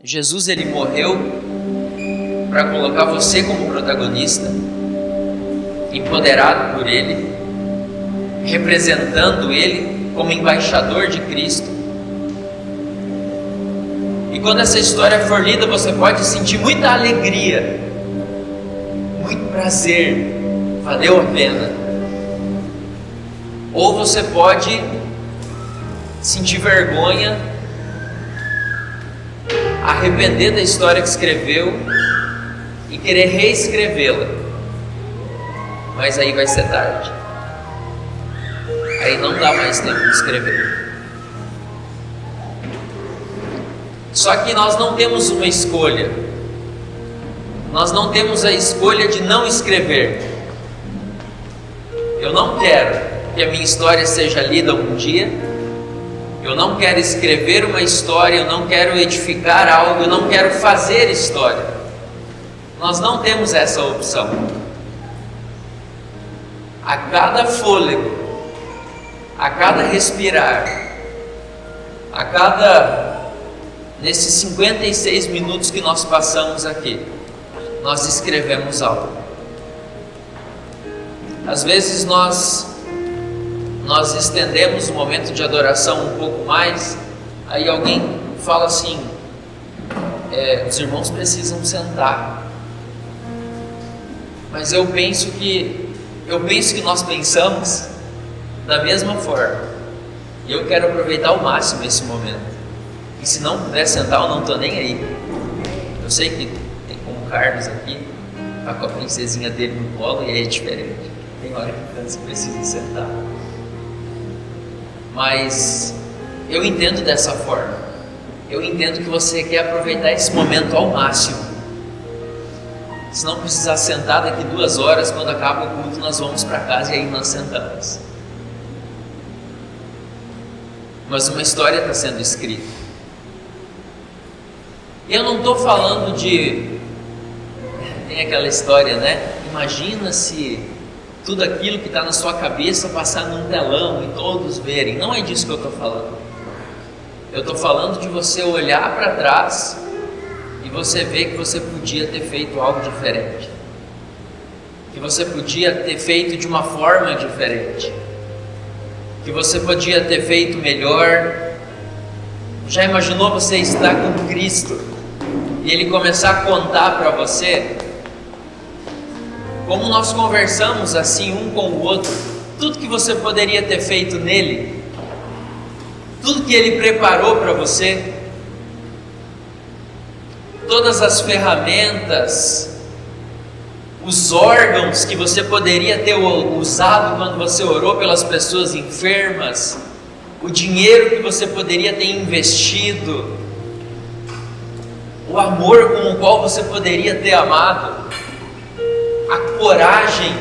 Jesus, ele morreu para colocar você como protagonista, empoderado por Ele, representando Ele como embaixador de Cristo. E quando essa história for lida, você pode sentir muita alegria, muito prazer, valeu a pena. Ou você pode sentir vergonha, arrepender da história que escreveu e querer reescrevê-la. Mas aí vai ser tarde. Aí não dá mais tempo de escrever. Só que nós não temos uma escolha. Nós não temos a escolha de não escrever. Eu não quero que a minha história seja lida um dia. Eu não quero escrever uma história, eu não quero edificar algo, eu não quero fazer história. Nós não temos essa opção. A cada fôlego, a cada respirar, nesses 56 minutos que nós passamos aqui, nós escrevemos algo. Às vezes nós estendemos o momento de adoração um pouco mais, aí alguém fala assim, os irmãos precisam sentar. Mas eu penso que nós pensamos da mesma forma, e eu quero aproveitar ao máximo esse momento. E se não puder sentar, eu não estou nem aí. Eu sei que tem como o Carlos aqui, tá com a princesinha dele no colo, e aí é diferente. Tem hora que cansa e precisa sentar. Mas eu entendo dessa forma. Eu entendo que você quer aproveitar esse momento ao máximo. Se não precisar sentar daqui 2 horas, quando acaba o culto, nós vamos para casa e aí nós sentamos. Mas uma história está sendo escrita. Eu não estou falando de... Tem aquela história, né? Imagina se tudo aquilo que está na sua cabeça passar num telão e todos verem. Não é disso que eu estou falando. Eu estou falando de você olhar para trás e você ver que você podia ter feito algo diferente, que você podia ter feito de uma forma diferente, que você podia ter feito melhor. Já imaginou você estar com Cristo e Ele começar a contar para você como nós conversamos assim um com o outro, tudo que você poderia ter feito nele, tudo que Ele preparou para você, todas as ferramentas, os órgãos que você poderia ter usado quando você orou pelas pessoas enfermas, o dinheiro que você poderia ter investido, o amor com o qual você poderia ter amado, a coragem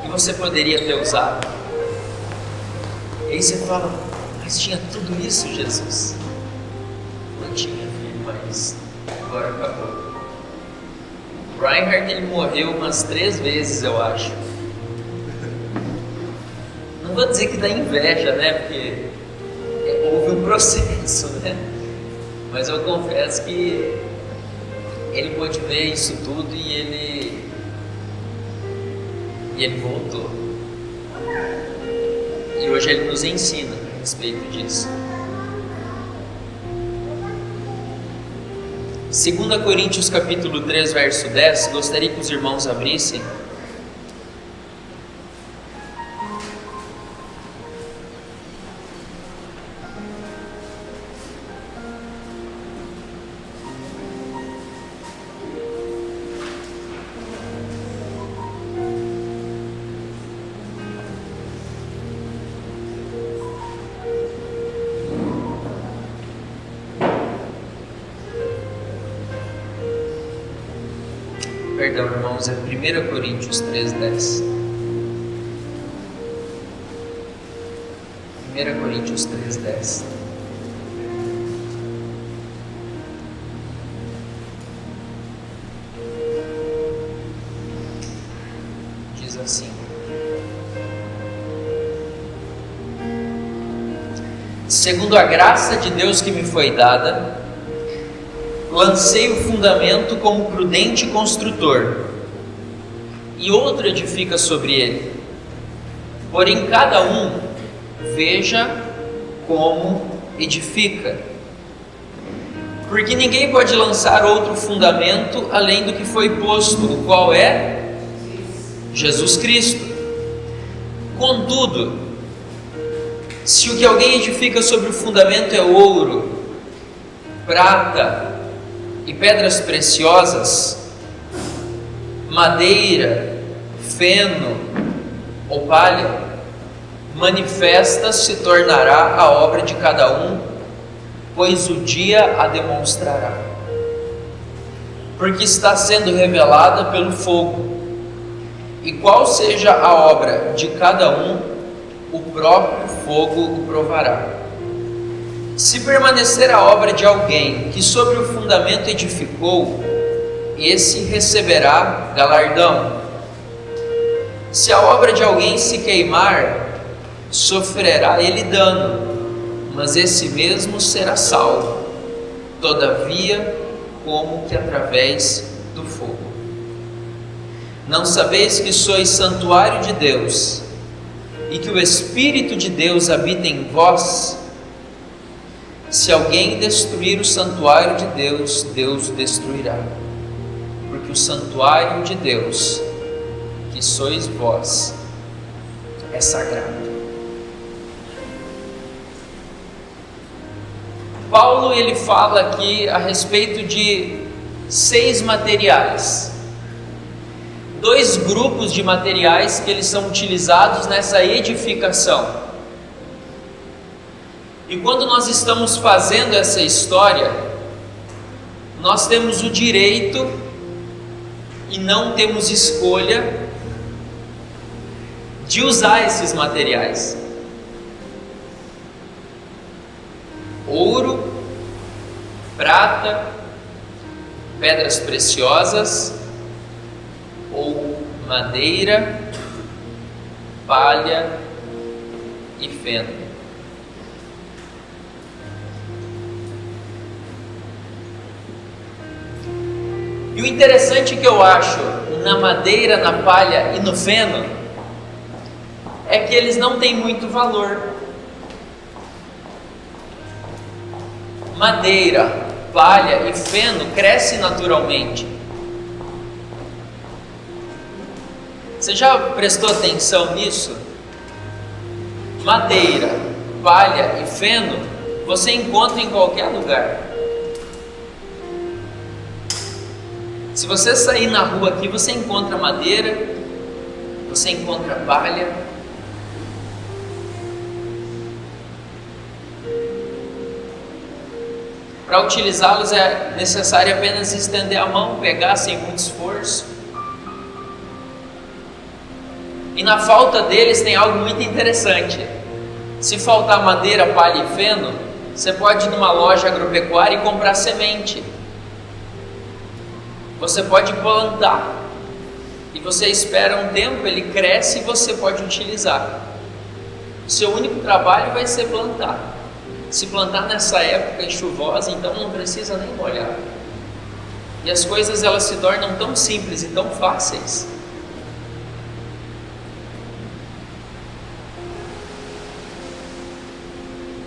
que você poderia ter usado. E aí você fala, mas tinha tudo isso, Jesus? Não tinha, filho, mas agora acabou. O Reinhardt, ele morreu umas 3 vezes, eu acho. Não vou dizer que dá inveja, né? Porque houve um processo, né? Mas eu confesso que ele pôde ver isso tudo e ele voltou. E hoje ele nos ensina a respeito disso. 2 Coríntios capítulo 3, verso 10, gostaria que os irmãos abrissem. Perdão, irmãos, é 1 Coríntios 3:10. 1 Coríntios 3:10. Diz assim: segundo a graça de Deus que me foi dada, lancei o fundamento como prudente construtor, e outro edifica sobre ele. Porém, cada um veja como edifica. Porque ninguém pode lançar outro fundamento além do que foi posto, o qual é Jesus Cristo. Contudo, se o que alguém edifica sobre o fundamento é ouro, prata e pedras preciosas, madeira, feno ou palha, manifesta se tornará a obra de cada um, pois o dia a demonstrará, porque está sendo revelada pelo fogo. E qual seja a obra de cada um, o próprio fogo o provará. Se permanecer a obra de alguém que sobre o fundamento edificou, esse receberá galardão. Se a obra de alguém se queimar, sofrerá ele dano, mas esse mesmo será salvo, todavia como que através do fogo. Não sabeis que sois santuário de Deus, e que o Espírito de Deus habita em vós? Se alguém destruir o santuário de Deus, Deus o destruirá, porque o santuário de Deus, que sois vós, é sagrado. Paulo ele fala aqui a respeito de 6 materiais, 2 grupos de materiais que eles são utilizados nessa edificação. E quando nós estamos fazendo essa história, nós temos o direito e não temos escolha de usar esses materiais. Ouro, prata, pedras preciosas ou madeira, palha e feno. E o interessante que eu acho na madeira, na palha e no feno é que eles não têm muito valor. Madeira, palha e feno crescem naturalmente. Você já prestou atenção nisso? Madeira, palha e feno você encontra em qualquer lugar. Se você sair na rua aqui, você encontra madeira, você encontra palha. Para utilizá-los é necessário apenas estender a mão, pegar sem muito esforço. E na falta deles tem algo muito interessante. Se faltar madeira, palha e feno, você pode ir numa loja agropecuária e comprar semente. Você pode plantar. E você espera um tempo, ele cresce e você pode utilizar. O seu único trabalho vai ser plantar. Se plantar nessa época chuvosa, então não precisa nem molhar. E as coisas elas se tornam tão simples e tão fáceis.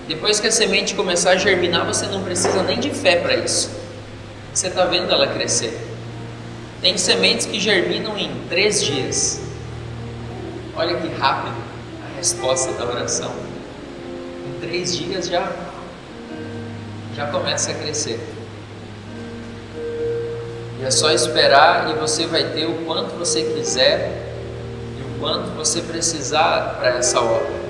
Depois que a semente começar a germinar, você não precisa nem de fé para isso. Você está vendo ela crescer. Tem sementes que germinam em 3 dias. Olha que rápido a resposta da oração. Em 3 dias já começa a crescer. E é só esperar e você vai ter o quanto você quiser e o quanto você precisar para essa obra.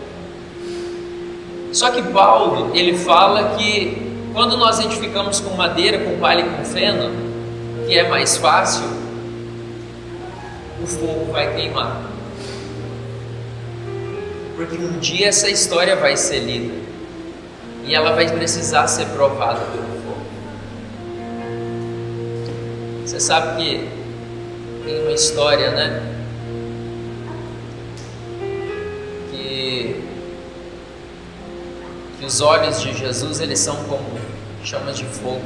Só que Paulo, ele fala que quando nós edificamos com madeira, com palha e com feno, que é mais fácil, o fogo vai queimar. Porque um dia essa história vai ser lida e ela vai precisar ser provada pelo fogo. Você sabe que tem uma história, né? Que os olhos de Jesus, eles são como chamas de fogo.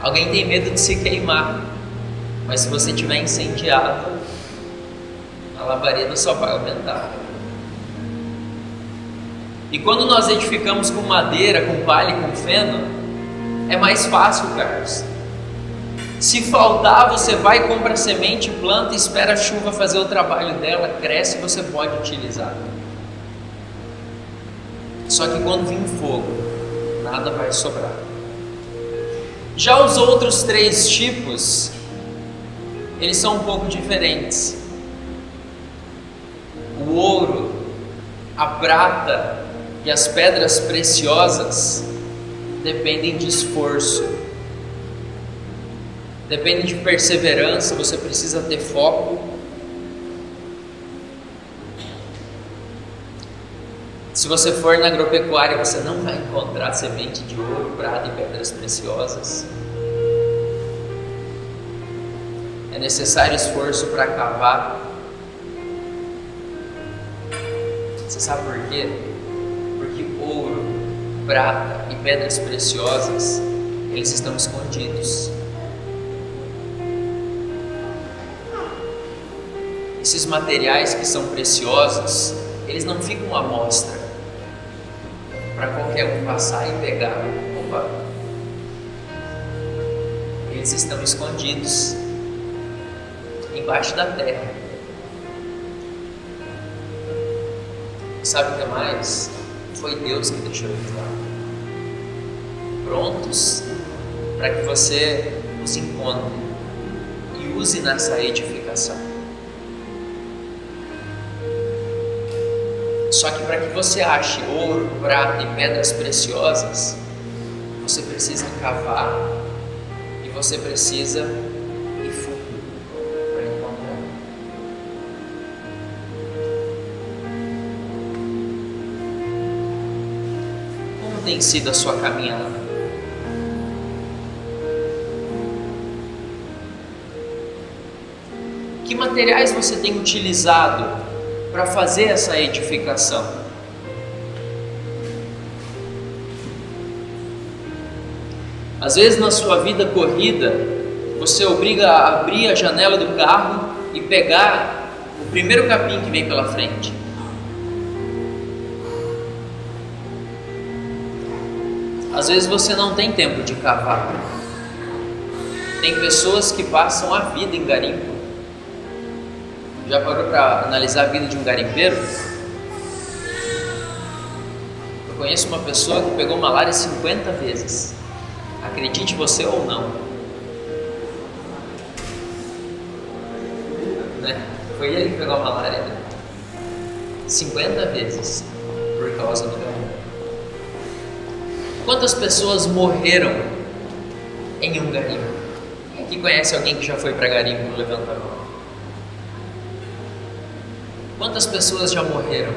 Alguém tem medo de se queimar, mas se você tiver incendiado, a labareda só vai aumentar. E quando nós edificamos com madeira, com palha e com feno, é mais fácil, Carlos. Se faltar, você vai, compra semente, planta, espera a chuva fazer o trabalho dela, cresce e você pode utilizar. Só que quando vir fogo, nada vai sobrar. Já os outros 3 tipos, eles são um pouco diferentes. O ouro, a prata e as pedras preciosas dependem de esforço, dependem de perseverança, você precisa ter foco. Se você for na agropecuária, você não vai encontrar semente de ouro, prata e pedras preciosas. É necessário esforço para cavar. Você sabe por quê? Porque ouro, prata e pedras preciosas, eles estão escondidos. Esses materiais que são preciosos, eles não ficam à mostra para qualquer um passar e pegar. Opa! Eles estão escondidos embaixo da terra. Sabe o que mais? Foi Deus que deixou eles lá, prontos para que você os encontre e use nessa edificação. Só que para que você ache ouro, prata e pedras preciosas, você precisa cavar e você precisa ir fundo para encontrar. Como tem sido a sua caminhada? Que materiais você tem utilizado para fazer essa edificação? Às vezes na sua vida corrida, você obriga a abrir a janela do carro e pegar o primeiro capim que vem pela frente. Às vezes você não tem tempo de cavar. Tem pessoas que passam a vida em garimpo. Já parou para analisar a vida de um garimpeiro? Eu conheço uma pessoa que pegou malária 50 vezes. Acredite você ou não. Né? Foi ele que pegou a malária 50 vezes por causa do garimpo. Quantas pessoas morreram em um garimpo? Quem aqui conhece alguém que já foi para garimpo? Levanta a mão. Quantas pessoas já morreram?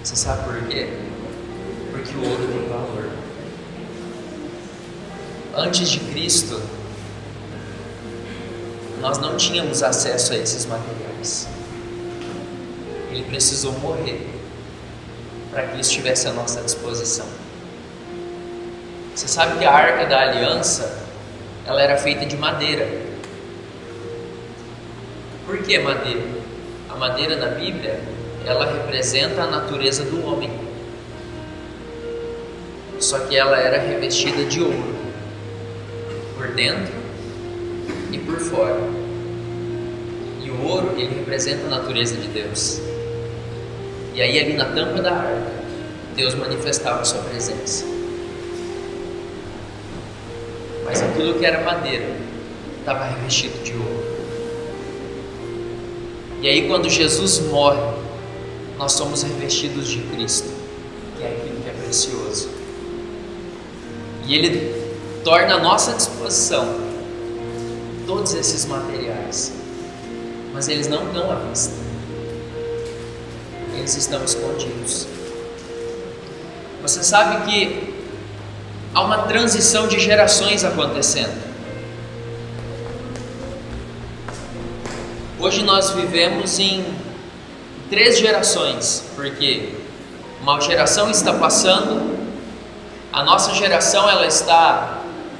Você sabe por quê? Porque o ouro tem valor. Antes de Cristo, nós não tínhamos acesso a esses materiais. Ele precisou morrer para que isso estivesse à nossa disposição. Você sabe que a Arca da Aliança, ela era feita de madeira. Por que madeira? A madeira na Bíblia, ela representa a natureza do homem. Só que ela era revestida de ouro, por dentro e por fora. E o ouro, ele representa a natureza de Deus. E aí ali na tampa da arca, Deus manifestava a sua presença. Mas aquilo que era madeira, estava revestido de ouro. E aí quando Jesus morre, nós somos revestidos de Cristo, que é aquilo que é precioso. E Ele torna à nossa disposição todos esses materiais, mas eles não estão à vista, eles estão escondidos. Você sabe que há uma transição de gerações acontecendo. Hoje nós vivemos em 3 gerações, porque uma geração está passando, A nossa geração, ela está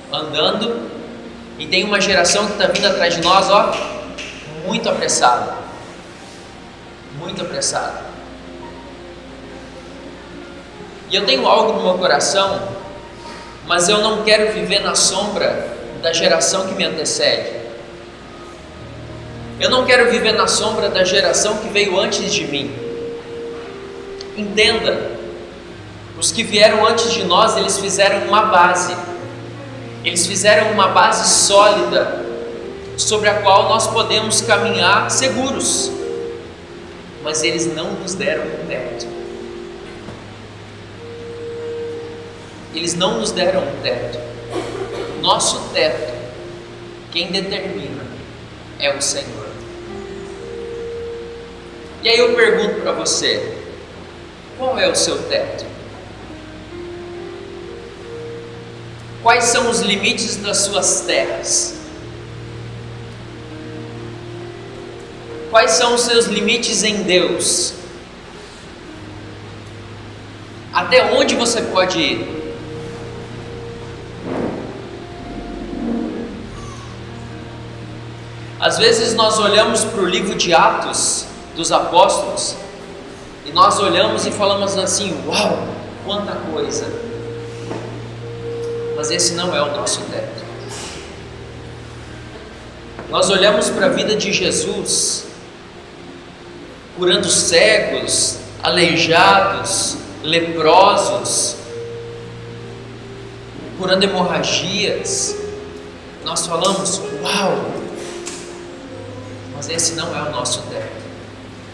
andando e tem uma geração que está vindo atrás de nós, ó, muito apressada. Muito apressada. E eu tenho algo no meu coração, mas eu não quero viver na sombra da geração que me antecede. Eu não quero viver na sombra da geração que veio antes de mim. Entenda, os que vieram antes de nós, eles fizeram uma base. Eles fizeram uma base sólida, sobre a qual nós podemos caminhar seguros. Mas eles não nos deram um teto. Eles não nos deram um teto. Nosso teto, quem determina é o Senhor. E aí eu pergunto para você, qual é o seu teto? Quais são os limites das suas terras? Quais são os seus limites em Deus? Até onde você pode ir? Às vezes nós olhamos para o livro de Atos dos Apóstolos e nós olhamos e falamos assim, uau, quanta coisa! Mas esse não é o nosso teto. Nós olhamos para a vida de Jesus, curando cegos, aleijados, leprosos, curando hemorragias. Nós falamos, uau! Mas esse não é o nosso teto,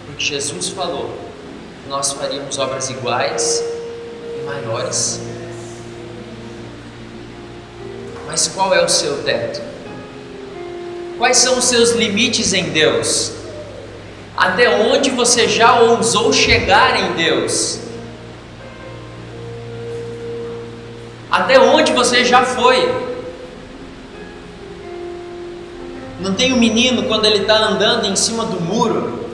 porque Jesus falou que nós faríamos obras iguais e maiores. Mas qual é o seu teto? Quais são os seus limites em Deus? Até onde você já ousou chegar em Deus? Até onde você já foi? Não tem um menino, quando ele está andando em cima do muro,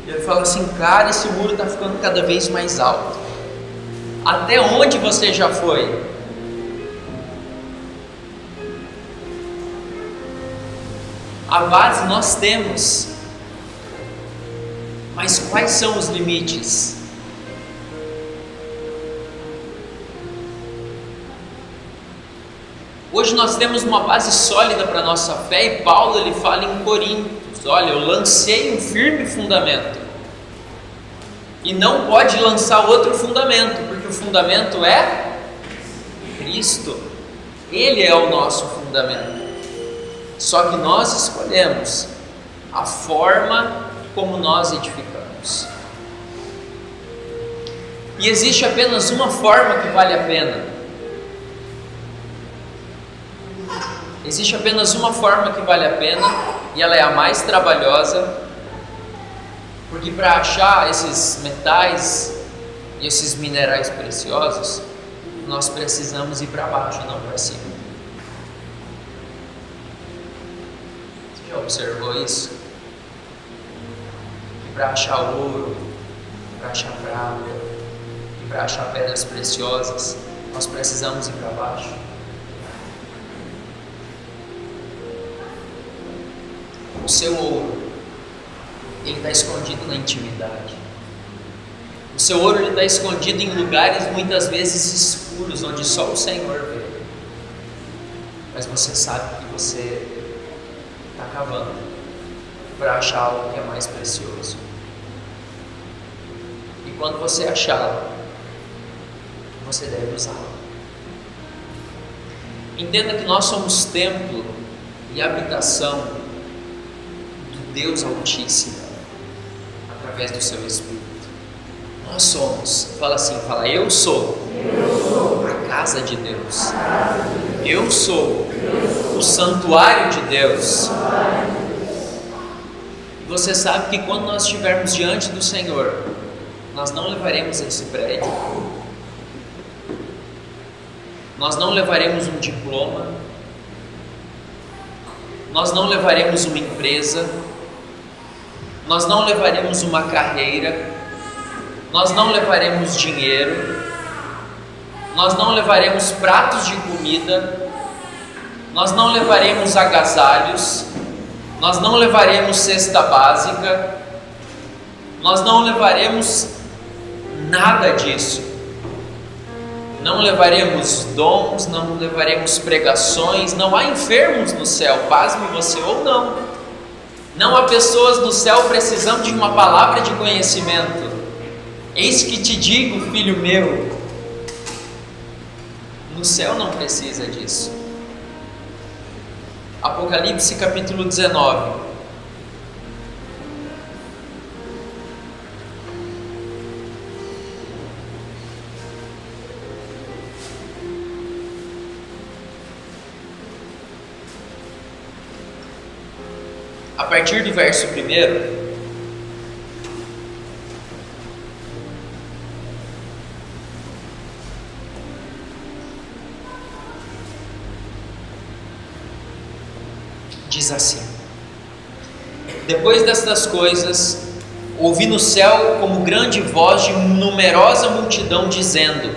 ele fala assim, cara, esse muro está ficando cada vez mais alto. Até onde você já foi? A base nós temos, mas quais são os limites? Hoje nós temos uma base sólida para a nossa fé e Paulo ele fala em Coríntios, olha, eu lancei um firme fundamento e não pode lançar outro fundamento, porque o fundamento é Cristo, Ele é o nosso fundamento, só que nós escolhemos a forma como nós edificamos, e existe apenas uma forma que vale a pena. Existe apenas uma forma que vale a pena e ela é a mais trabalhosa, porque para achar esses metais e esses minerais preciosos, nós precisamos ir para baixo, não para cima. Você já observou isso? Que para achar ouro, para achar prata e para achar pedras preciosas, nós precisamos ir para baixo. O seu ouro, ele está escondido na intimidade. O seu ouro, ele está escondido em lugares muitas vezes escuros, onde só o Senhor vê. Mas você sabe que você está cavando para achar algo que é mais precioso. E quando você achá-lo, você deve usá-lo. Entenda que nós somos templo e habitação Deus Altíssimo, através do seu Espírito. Nós somos, fala assim, fala, eu sou a casa de Deus. Eu sou o santuário de Deus. E você sabe que quando nós estivermos diante do Senhor, nós não levaremos esse prédio, nós não levaremos um diploma, nós não levaremos uma empresa, nós não levaremos uma carreira, nós não levaremos dinheiro, nós não levaremos pratos de comida, nós não levaremos agasalhos, nós não levaremos cesta básica, nós não levaremos nada disso. Não levaremos dons, não levaremos pregações, não há enfermos no céu, pasme você ou não. Não há pessoas no céu precisando de uma palavra de conhecimento. Eis que te digo, filho meu, no céu não precisa disso. Apocalipse capítulo 19. A partir do verso 1, diz assim: depois destas coisas, ouvi no céu como grande voz de numerosa multidão dizendo: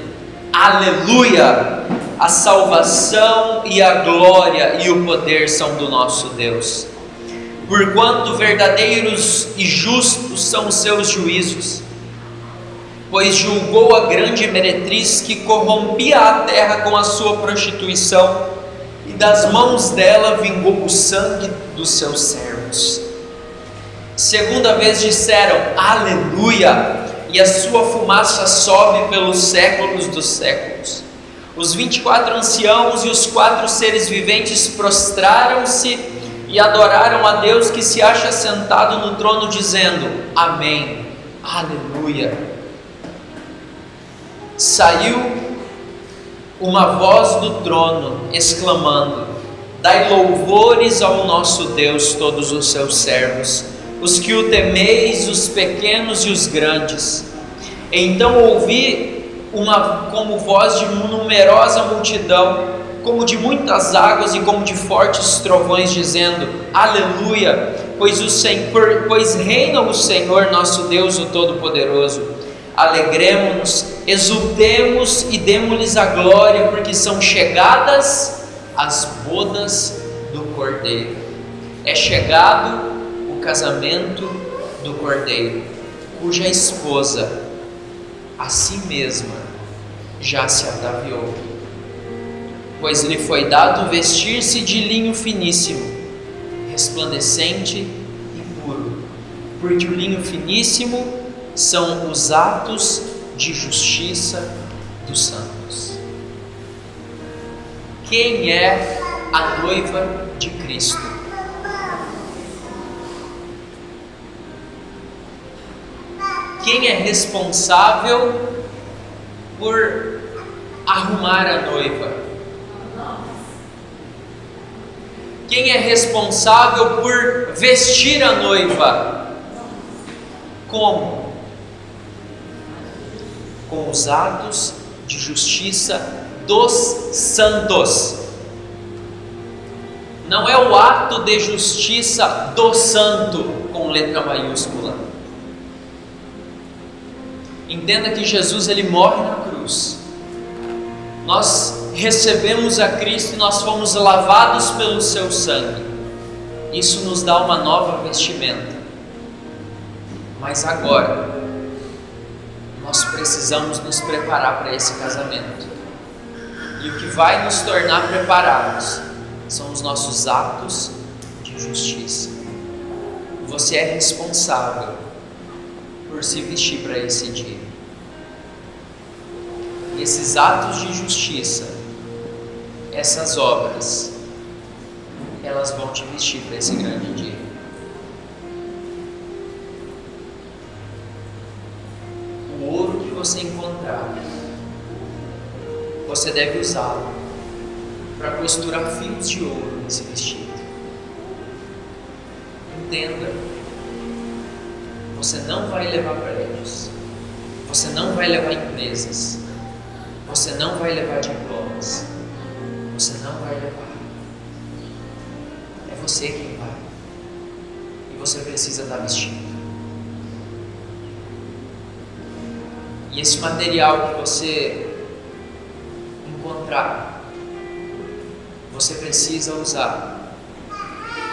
Aleluia! A salvação e a glória e o poder são do nosso Deus. Porquanto verdadeiros e justos são os seus juízos, pois julgou a grande meretriz que corrompia a terra com a sua prostituição, e das mãos dela vingou o sangue dos seus servos. Segunda vez disseram: Aleluia! E a sua fumaça sobe pelos séculos dos séculos. Os 24 anciãos e os 4 seres viventes prostraram-se e adoraram a Deus que se acha sentado no trono, dizendo: Amém, Aleluia. Saiu uma voz do trono, exclamando: Dai louvores ao nosso Deus, todos os seus servos, os que o temeis, os pequenos e os grandes. Então ouvi como voz de numerosa multidão, como de muitas águas e como de fortes trovões, dizendo: Aleluia, pois reina o Senhor nosso Deus, o Todo-Poderoso. Alegremo-nos, exultemos e demo-lhes a glória, porque são chegadas as bodas do Cordeiro. É chegado o casamento do Cordeiro, cuja esposa a si mesma já se ataviou. Pois lhe foi dado vestir-se de linho finíssimo, resplandecente e puro, porque o linho finíssimo são os atos de justiça dos santos. Quem é a noiva de Cristo? Quem é responsável por arrumar a noiva? Quem é responsável por vestir a noiva? Como? Com os atos de justiça dos santos. Não é o ato de justiça do santo com letra maiúscula. Entenda que Jesus ele morre na cruz. Nós recebemos a Cristo e nós fomos lavados pelo seu sangue. Isso nos dá uma nova vestimenta. Mas agora nós precisamos nos preparar para esse casamento. E o que vai nos tornar preparados são os nossos atos de justiça. Você é responsável por se vestir para esse dia. E esses atos de justiça, essas obras, elas vão te vestir para esse grande dia. O ouro que você encontrar, você deve usá-lo para costurar fios de ouro nesse vestido. Entenda, você não vai levar prédios, você não vai levar empresas, você não vai levar diplomas, você não vai levar. É você quem vai. E você precisa estar vestido. E esse material que você contrário, você precisa usar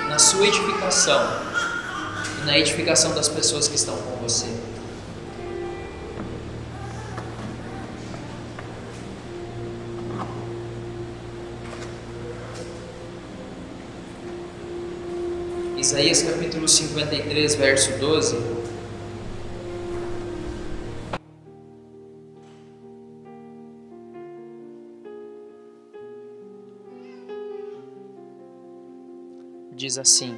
na sua edificação e na edificação das pessoas que estão com você. Isaías capítulo 53, verso 12. Diz assim: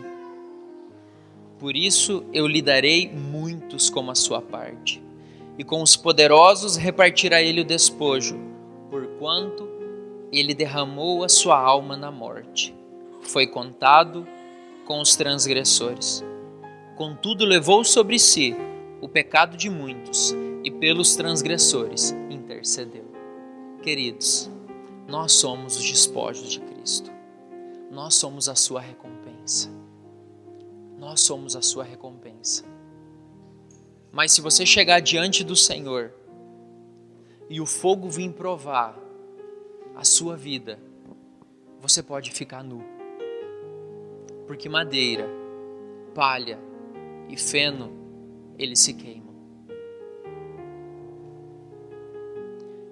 por isso eu lhe darei muitos como a sua parte, e com os poderosos repartirá ele o despojo, porquanto ele derramou a sua alma na morte. Foi contado com os transgressores. Contudo, levou sobre si o pecado de muitos e pelos transgressores intercedeu. Queridos, nós somos os despojos de Cristo. Nós somos a sua recompensa. Nós somos a sua recompensa. Mas se você chegar diante do Senhor e o fogo vir provar a sua vida, você pode ficar nu. Porque madeira, palha e feno, eles se queimam.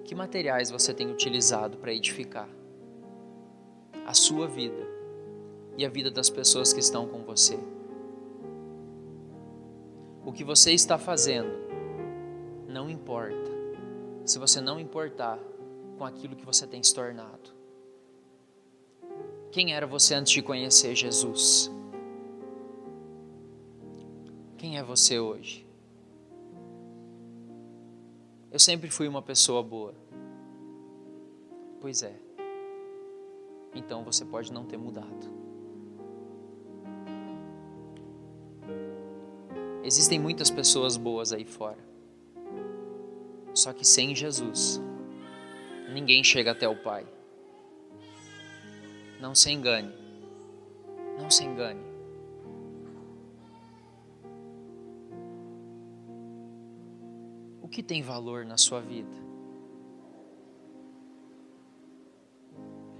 Que materiais você tem utilizado para edificar a sua vida e a vida das pessoas que estão com você? O que você está fazendo não importa, se você não importar com aquilo que você tem se tornado. Quem era você antes de conhecer Jesus? Quem é você hoje? Eu sempre fui uma pessoa boa. Pois é. Então você pode não ter mudado. Existem muitas pessoas boas aí fora. Só que sem Jesus, ninguém chega até o Pai. Não se engane. Não se engane. O que tem valor na sua vida?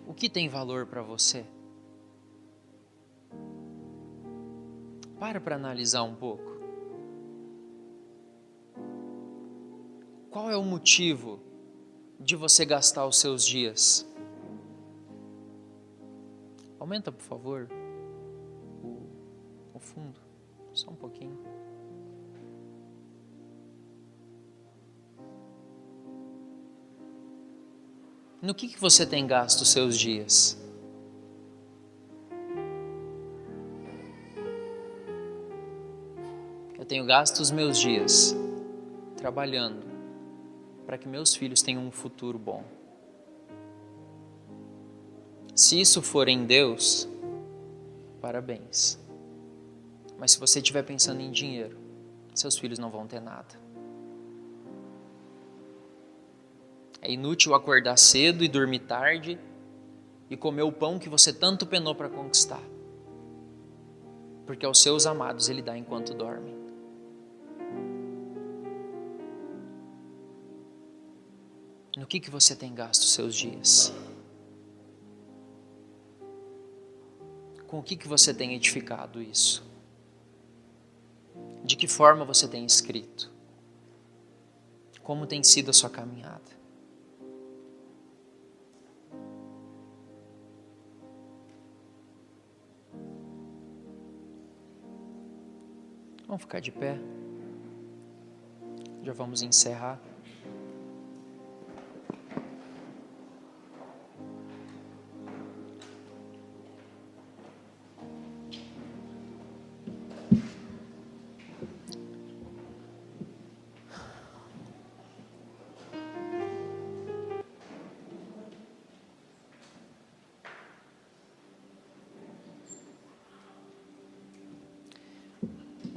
O que tem valor para você? Para analisar um pouco. Qual é o motivo de você gastar os seus dias? Aumenta, por favor, o fundo, só um pouquinho. No que você tem gasto os seus dias? Eu tenho gasto os meus dias trabalhando para que meus filhos tenham um futuro bom. Se isso for em Deus, parabéns. Mas se você estiver pensando em dinheiro, seus filhos não vão ter nada. É inútil acordar cedo e dormir tarde e comer o pão que você tanto penou para conquistar. Porque aos seus amados Ele dá enquanto dormem. No que você tem gasto os seus dias? Com o que você tem edificado isso? De que forma você tem escrito? Como tem sido a sua caminhada? Vamos ficar de pé. Já vamos encerrar.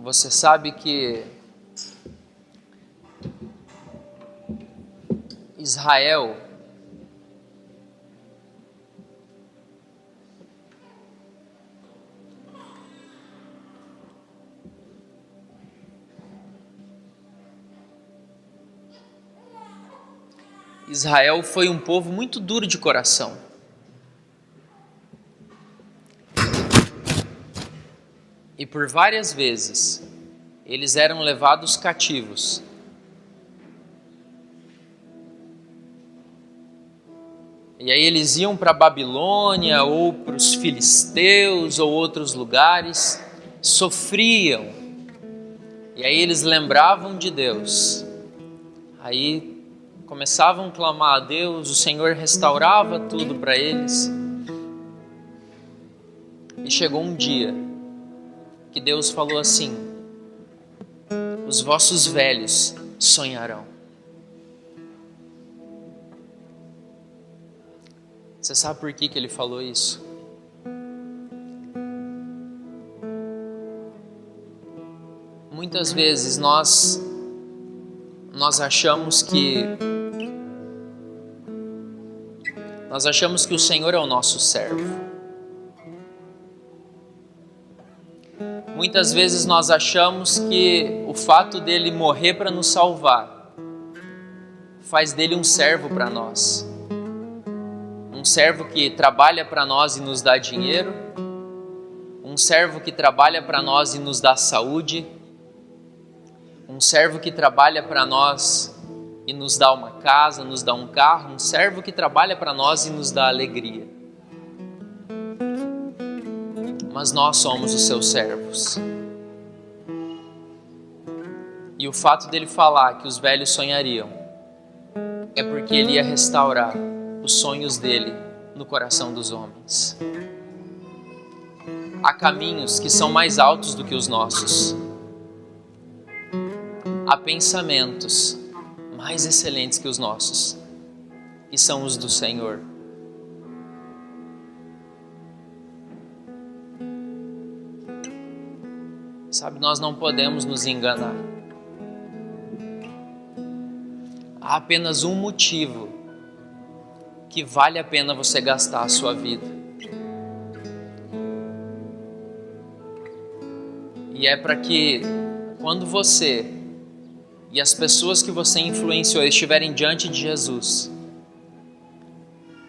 Você sabe que Israel Israel foi um povo muito duro de coração. E por várias vezes eles eram levados cativos. E aí eles iam para a Babilônia ou para os filisteus ou outros lugares, sofriam. E aí eles lembravam de Deus. Aí começavam a clamar a Deus, o Senhor restaurava tudo para eles. E chegou um dia que Deus falou assim: os vossos velhos sonharão. Você sabe por que ele falou isso? Muitas vezes nós achamos que o Senhor é o nosso servo. Muitas vezes nós achamos que o fato dele morrer para nos salvar faz dele um servo para nós. Um servo que trabalha para nós e nos dá dinheiro, um servo que trabalha para nós e nos dá saúde, um servo que trabalha para nós e nos dá uma casa, nos dá um carro, um servo que trabalha para nós e nos dá alegria. Mas nós somos os seus servos. E o fato dele falar que os velhos sonhariam é porque ele ia restaurar os sonhos dele no coração dos homens. Há caminhos que são mais altos do que os nossos. Há pensamentos mais excelentes que os nossos, e são os do Senhor. Sabe, nós não podemos nos enganar. Há apenas um motivo que vale a pena você gastar a sua vida. E é para que quando você e as pessoas que você influenciou estiverem diante de Jesus,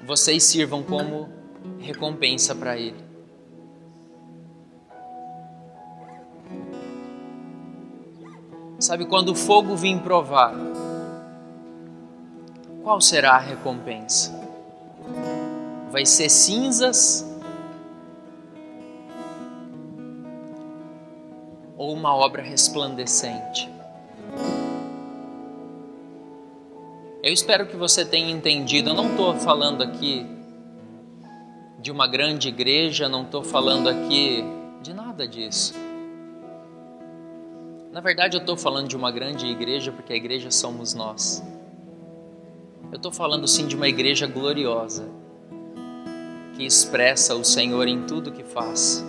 vocês sirvam como recompensa para Ele. Sabe, quando o fogo vir provar, qual será a recompensa? Vai ser cinzas ou uma obra resplandecente? Eu espero que você tenha entendido. Eu não estou falando aqui de uma grande igreja, não estou falando aqui de nada disso. Na verdade, eu estou falando de uma grande igreja porque a igreja somos nós. Eu estou falando sim de uma igreja gloriosa, que expressa o Senhor em tudo que faz.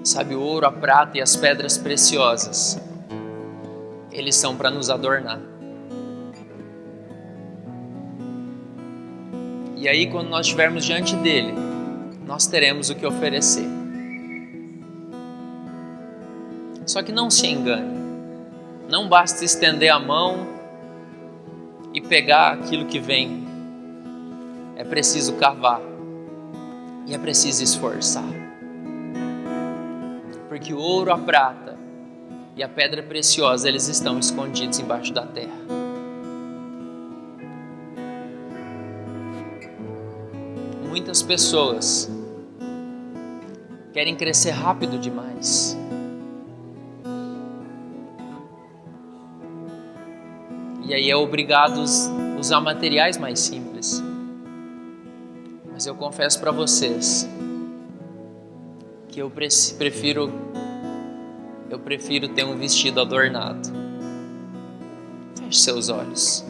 Sabe, o ouro, a prata e as pedras preciosas, eles são para nos adornar. E aí, quando nós estivermos diante dele, nós teremos o que oferecer. Só que não se engane. Não basta estender a mão e pegar aquilo que vem. É preciso cavar. E é preciso esforçar. Porque o ouro, a prata e a pedra preciosa, eles estão escondidos embaixo da terra. Muitas pessoas querem crescer rápido demais. E aí é obrigado a usar materiais mais simples. Mas eu confesso para vocês que eu prefiro ter um vestido adornado. Feche seus olhos.